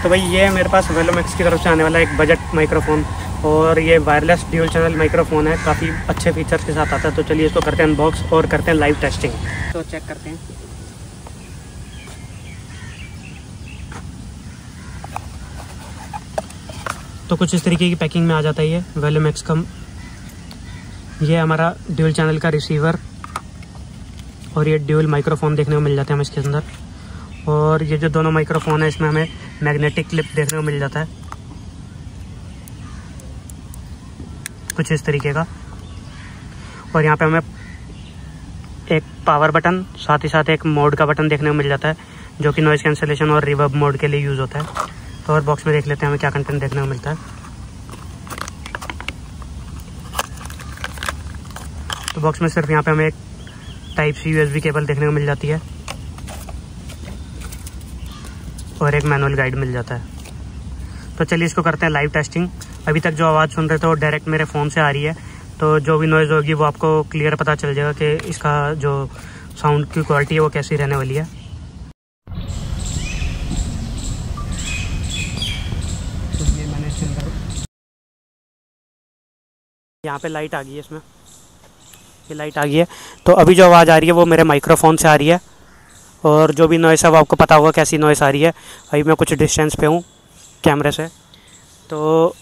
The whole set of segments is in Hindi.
तो भाई ये मेरे पास वेलोमैक्स की तरफ से आने वाला एक बजट माइक्रोफ़ोन, और ये वायरलेस ड्यूल चैनल माइक्रोफ़ोन है, काफ़ी अच्छे फीचर्स के साथ आता है। तो चलिए इसको करते हैं अनबॉक्स और करते हैं लाइव टेस्टिंग। तो चेक करते हैं। तो कुछ इस तरीके की पैकिंग में आ जाता है ये वेलोमैक्स का। ये हमारा ड्यूल चैनल का रिसीवर और ये ड्यूल माइक्रोफ़ोन देखने को मिल जाते हैं हमें इसके अंदर। और ये जो दोनों माइक्रोफ़ोन है इसमें हमें मैग्नेटिक क्लिप देखने को मिल जाता है कुछ इस तरीके का। और यहाँ पे हमें एक पावर बटन, साथ ही साथ एक मोड का बटन देखने को मिल जाता है, जो कि नॉइज़ कैंसलेशन और रिवर्ब मोड के लिए यूज़ होता है। तो और बॉक्स में देख लेते हैं हमें क्या कंटेंट देखने को मिलता है। तो बॉक्स में सिर्फ यहाँ पे हमें एक टाइप सी USB केबल देखने को मिल जाती है और एक मैनुअल गाइड मिल जाता है। तो चलिए इसको करते हैं लाइव टेस्टिंग। अभी तक जो आवाज़ सुन रहे थे वो डायरेक्ट मेरे फ़ोन से आ रही है, तो जो भी नॉइज़ होगी वो आपको क्लियर पता चल जाएगा कि इसका जो साउंड की क्वालिटी है वो कैसी रहने वाली है। तो ये मैंने इसके अंदर यहाँ पे लाइट आ गई है, इसमें ये लाइट आ गई है। तो अभी जो आवाज़ आ रही है वो मेरे माइक्रोफोन से आ रही है, और जो भी नॉइस है वो आपको पता होगा कैसी नॉइस आ रही है। अभी मैं कुछ डिस्टेंस पे हूँ कैमरे से, तो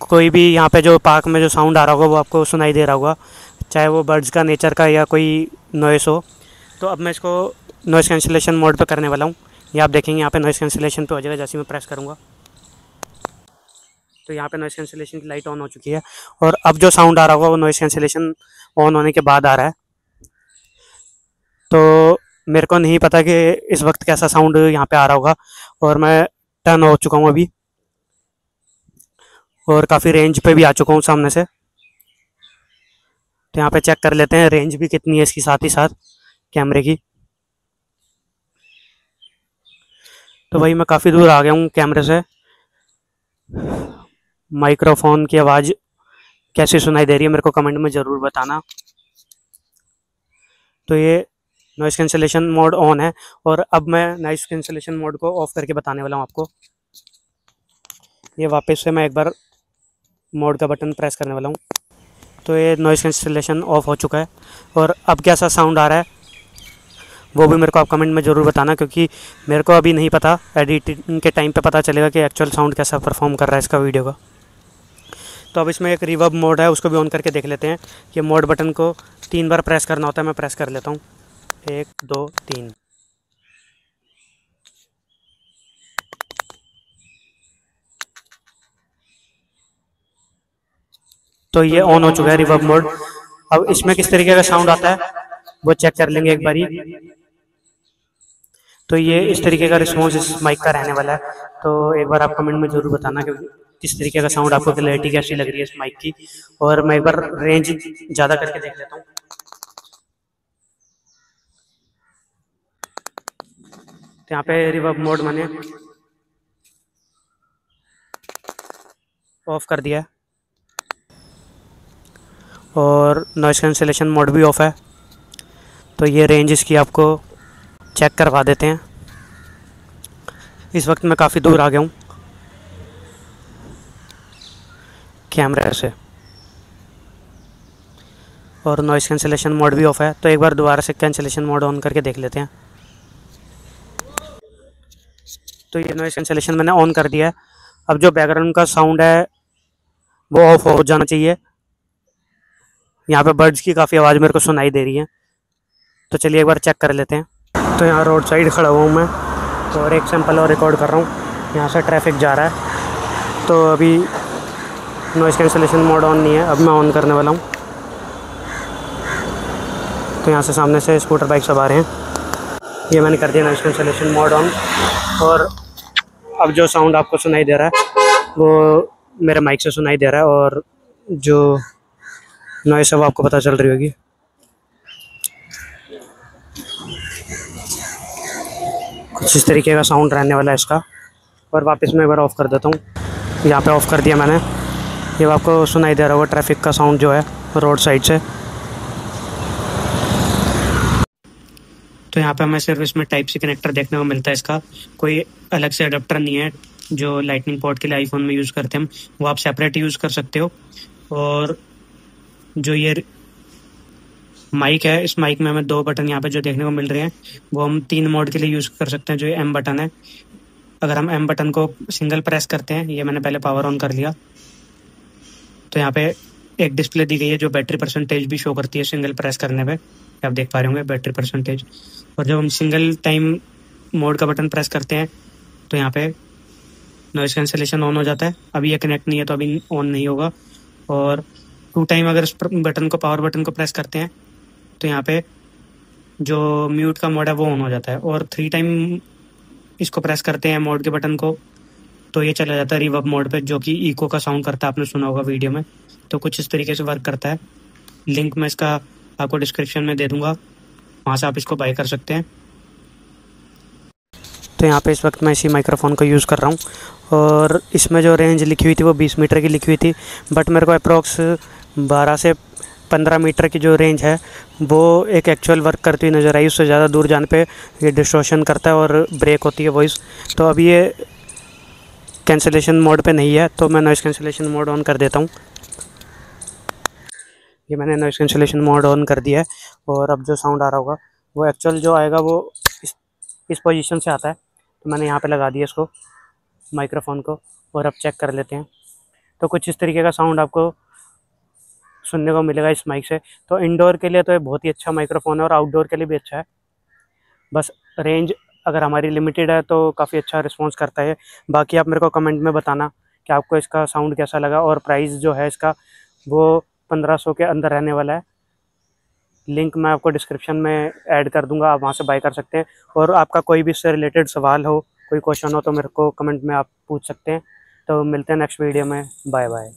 कोई भी यहाँ पे जो पार्क में जो साउंड आ रहा होगा वो आपको सुनाई दे रहा होगा, चाहे वो बर्ड्स का, नेचर का, या कोई नॉइस हो। तो अब मैं इसको नॉइस कैंसिलेशन मोड पे करने वाला हूँ। ये आप देखेंगे यहाँ पे नॉइस कैंसिलेशन पे हो जाएगा जैसे मैं प्रेस करूँगा। तो यहाँ पे नॉइस कैंसिलेशन की लाइट ऑन हो चुकी है, और अब जो साउंड आ रहा होगा वो नॉइस कैंसिलेशन ऑन होने के बाद आ रहा है। तो मेरे को नहीं पता कि इस वक्त कैसा साउंड यहाँ पे आ रहा होगा, और मैं टर्न हो चुका हूँ अभी, और काफ़ी रेंज पे भी आ चुका हूँ सामने से। तो यहाँ पे चेक कर लेते हैं रेंज भी कितनी है इसकी, साथ ही साथ कैमरे की। तो भाई मैं काफ़ी दूर आ गया हूँ कैमरे से। माइक्रोफोन की आवाज़ कैसी सुनाई दे रही है मेरे को कमेंट में ज़रूर बताना। तो ये नॉइस कैंसिलेशन मोड ऑन है, और अब मैं नॉइस कैंसिलेशन मोड को ऑफ़ करके बताने वाला हूँ आपको। ये वापस से मैं एक बार मोड का बटन प्रेस करने वाला हूँ। तो ये नॉइस कैंसिलेशन ऑफ हो चुका है, और अब कैसा साउंड आ रहा है वो भी मेरे को आप कमेंट में ज़रूर बताना, क्योंकि मेरे को अभी नहीं पता। एडिटिंग के टाइम पे पता चलेगा कि एक्चुअल साउंड कैसा परफॉर्म कर रहा है इसका वीडियो का। तो अब इसमें एक रिवर्ब मोड है, उसको भी ऑन करके देख लेते हैं। ये मोड बटन को 3 बार प्रेस करना होता है, मैं प्रेस कर लेता हूँ। 1 2 3। तो ये ऑन हो चुका है रिवर्ब मोड। अब इसमें किस तरीके का साउंड आता है वो चेक कर लेंगे एक बारी। तो ये इस तरीके का रिस्पॉन्स इस माइक का रहने वाला है। तो एक बार आप कमेंट में ज़रूर बताना कि किस तरीके का साउंड, आपको क्लैरिटी कैसी लग रही है इस माइक की। और मैं एक बार रेंज ज़्यादा करके देख लेता हूँ। तो यहाँ पे रिवर्ब मोड मैंने ऑफ कर दिया है, और नॉइस कैंसिलेशन मोड भी ऑफ है। तो ये रेंज इसकी आपको चेक करवा देते हैं। इस वक्त मैं काफ़ी दूर आ गया हूँ कैमरे से, और नॉइस कैंसिलेशन मोड भी ऑफ है। तो एक बार दोबारा से कैंसिलेशन मोड ऑन करके देख लेते हैं। तो ये नॉइस कैंसिलेशन मैंने ऑन कर दिया है। अब जो बैकग्राउंड का साउंड है वो ऑफ हो जाना चाहिए। यहाँ पे बर्ड्स की काफ़ी आवाज़ मेरे को सुनाई दे रही है। तो चलिए एक बार चेक कर लेते हैं। तो यहाँ रोड साइड खड़ा हुआ हूँ मैं, और एक सैंपल और रिकॉर्ड कर रहा हूँ। यहाँ से ट्रैफिक जा रहा है, तो अभी नॉइस कैंसिलेशन मोड ऑन नहीं है, अब मैं ऑन करने वाला हूँ। तो यहाँ से सामने से स्कूटर बाइक सब आ रहे हैं। ये मैंने कर दिया नॉइस कैंसिलेशन मोड ऑन, और अब जो साउंड आपको सुनाई दे रहा है वो मेरे माइक से सुनाई दे रहा है, और जो नॉइस है वो आपको पता चल रही होगी। कुछ इस तरीके का साउंड रहने वाला है इसका। और वापस मैं एक बार ऑफ़ कर देता हूँ। यहाँ पे ऑफ़ कर दिया मैंने। ये आपको सुनाई दे रहा होगा ट्रैफिक का साउंड जो है रोड साइड से। तो यहाँ पे हमें सिर्फ इसमें टाइप सी कनेक्टर देखने को मिलता है, इसका कोई अलग से अडेप्टर नहीं है। जो लाइटनिंग पोर्ट के लिए आईफोन में यूज़ करते हैं हम, वो आप सेपरेट यूज़ कर सकते हो। और जो ये माइक है, इस माइक में हमें 2 बटन यहाँ पे जो देखने को मिल रहे हैं, वो हम 3 मोड के लिए यूज़ कर सकते हैं। जो ये एम बटन है, अगर हम एम बटन को सिंगल प्रेस करते हैं, ये मैंने पहले पावर ऑन कर लिया, तो यहाँ पे एक डिस्प्ले दी गई है जो बैटरी परसेंटेज भी शो करती है सिंगल प्रेस करने पे। आप देख पा रहे होंगे बैटरी परसेंटेज। और जब हम सिंगल टाइम मोड का बटन प्रेस करते हैं, तो यहाँ पे नॉइज़ कैंसलेशन ऑन हो जाता है। अभी ये कनेक्ट नहीं है तो अभी ऑन नहीं होगा। और 2 टाइम अगर इस बटन को, पावर बटन को प्रेस करते हैं, तो यहाँ पे जो म्यूट का मोड है वो ऑन हो जाता है। और 3 टाइम इसको प्रेस करते हैं मोड के बटन को, तो ये चला जाता है रिवर्ब मोड पे, जो कि इको का साउंड करता है, आपने सुना होगा वीडियो में। तो कुछ इस तरीके से वर्क करता है। लिंक मैं इसका आपको डिस्क्रिप्शन में दे दूंगा, वहाँ से आप इसको बाय कर सकते हैं। तो यहाँ पे इस वक्त मैं इसी माइक्रोफोन को यूज़ कर रहा हूँ और इसमें जो रेंज लिखी हुई थी वो 20 मीटर की लिखी हुई थी, बट मेरे को अप्रॉक्स 12 से 15 मीटर की जो रेंज है वो एक एक्चुअल वर्क करती हुई नज़र आई। उससे ज़्यादा दूर जाने पे ये डिस्टॉर्शन करता है और ब्रेक होती है वॉइस। तो अभी ये कैंसलेशन मोड पे नहीं है, तो मैं नॉइज़ कैंसलेशन मोड ऑन कर देता हूँ। ये मैंने नॉइज़ कैंसलेशन मोड ऑन कर दिया है और अब जो साउंड आ रहा होगा वो एक्चुअल जो आएगा वो इस पोजीशन से आता है। तो मैंने यहाँ पे लगा दिया इसको, माइक्रोफोन को, और अब चेक कर लेते हैं। तो कुछ इस तरीके का साउंड आपको सुनने को मिलेगा इस माइक से। तो इंडोर के लिए तो ये बहुत ही अच्छा माइक्रोफोन है और आउटडोर के लिए भी अच्छा है। बस रेंज अगर हमारी लिमिटेड है तो काफ़ी अच्छा रिस्पॉन्स करता है। बाकी आप मेरे को कमेंट में बताना कि आपको इसका साउंड कैसा लगा। और प्राइस जो है इसका वो 1500 के अंदर रहने वाला है। लिंक मैं आपको डिस्क्रिप्शन में ऐड कर दूंगा, आप वहाँ से बाय कर सकते हैं। और आपका कोई भी इससे रिलेटेड सवाल हो, कोई क्वेश्चन हो, तो मेरे को कमेंट में आप पूछ सकते हैं। तो मिलते हैं नेक्स्ट वीडियो में। Bye bye.